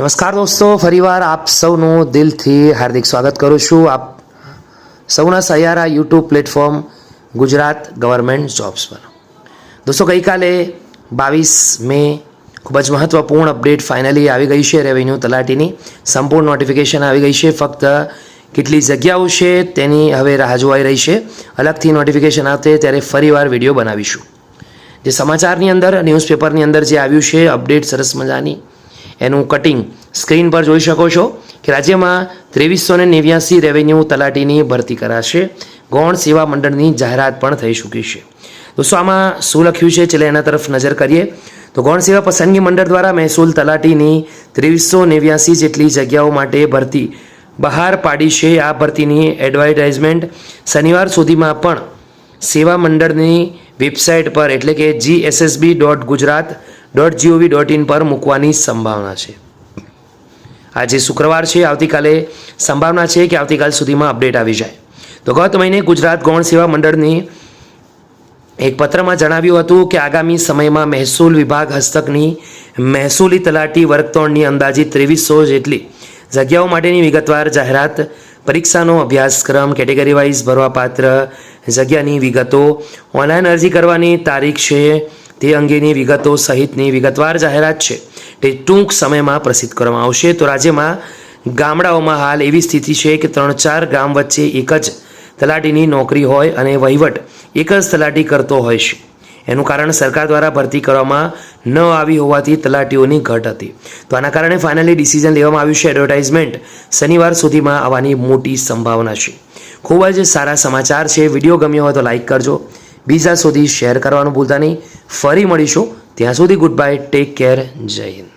નમસ્કાર દોસ્તો, ફરીવાર આપ સૌનું દિલથી હાર્દિક સ્વાગત કરું છું આપ સૌના સહિયારા YouTube platform Gujarat government jobs પર। દોસ્તો, ગઈકાલે 22 મે ખૂબ જ મહત્વપૂર્ણ અપડેટ ફાઇનલી આવી ગઈ છે। રેવન્યુ તલાટીની સંપૂર્ણ નોટિફિકેશન આવી ગઈ છે। ફક્ત કેટલી જગ્યાઓ છે તેની હવે રાહ જોવાઈ રહી છે। અલગથી નોટિફિકેશન આવશે ત્યારે ફરીવાર વિડીયો બનાવીશું। જે સમાચારની અંદર ન્યૂઝપેપરની અંદર જે આવ્યું છે અપડેટ સરસ મજાની એનું કટિંગ સ્ક્રીન પર જોઈ શકો છો કે રાજ્યમાં 2389 રેવન્યુ તલાટીની ભરતી કરાશે। ગૌણ સેવા મંડળની જાહેરાત પણ થઈ ચૂકી છે। દોસ્તો, આમાં શું લખ્યું છે ચાલો એના તરફ નજર કરીએ તો ગૌણ સેવા પસંદગી મંડળ દ્વારા મહેસૂલ તલાટીની 2389 જેટલી જગ્યાઓ માટે ભરતી બહાર પાડી છે। આ ભરતીની એડવર્ટાઇઝમેન્ટ શનિવાર સુધીમાં પણ સેવા મંડળની વેબસાઇટ પર એટલે કે gssb.gujarat.gov.in પર મૂકવાની સંભાવના છે। આજે શુક્રવાર છે, આવતીકાલે સંભાવના છે કે આવતીકાલ સુધીમાં અપડેટ આવી જાય। તો ગત મહિને ગુજરાત ગૌણ સેવા મંડળની એક પત્રમાં જણાવ્યું હતું કે આગામી સમયમાં મહેસૂલ વિભાગ હસ્તકની મહેસૂલી તલાટી વર્ગ 3ની અંદાજિત 2300 જેટલી જગ્યાઓ માટેની વિગતવાર જાહેરાત, પરીક્ષાનો અભ્યાસક્રમ, કેટેગરી વાઇઝ ભરવાપાત્ર જગ્યાની વિગતો, ઓનલાઈન અરજી કરવાની તારીખ છે તે અંગેની વિગતો સહિતની વિગતવાર જાહેરાત છે તે ટૂંક સમયમાં પ્રસિદ્ધ કરવામાં આવશે। તો રાજ્યમાં ગામડાઓમાં હાલ એવી સ્થિતિ છે કે 3-4 ગામ વચ્ચે એક જ તલાટીની નોકરી હોય અને વહીવટ એક જ તલાટી કરતો હોય છે। એનું કારણ સરકાર દ્વારા ભરતી કરવામાં ન આવી હોવાથી તલાટીઓની ઘટ હતી। તો આના કારણે ફાઇનલી ડિસિઝન લેવામાં આવ્યું છે। એડવર્ટાઇઝમેન્ટ શનિવાર સુધીમાં આવવાની મોટી સંભાવના છે। ખૂબ જ સારા સમાચાર છે। વિડીયો ગમ્યો હોય તો લાઇક કરજો, બીજા સુધી શેર કરવાનું ભૂલતા નહીં। ફરી મળીશું, ત્યાં સુધી ગુડ બાય, ટેક કેર, જય હિન્દ।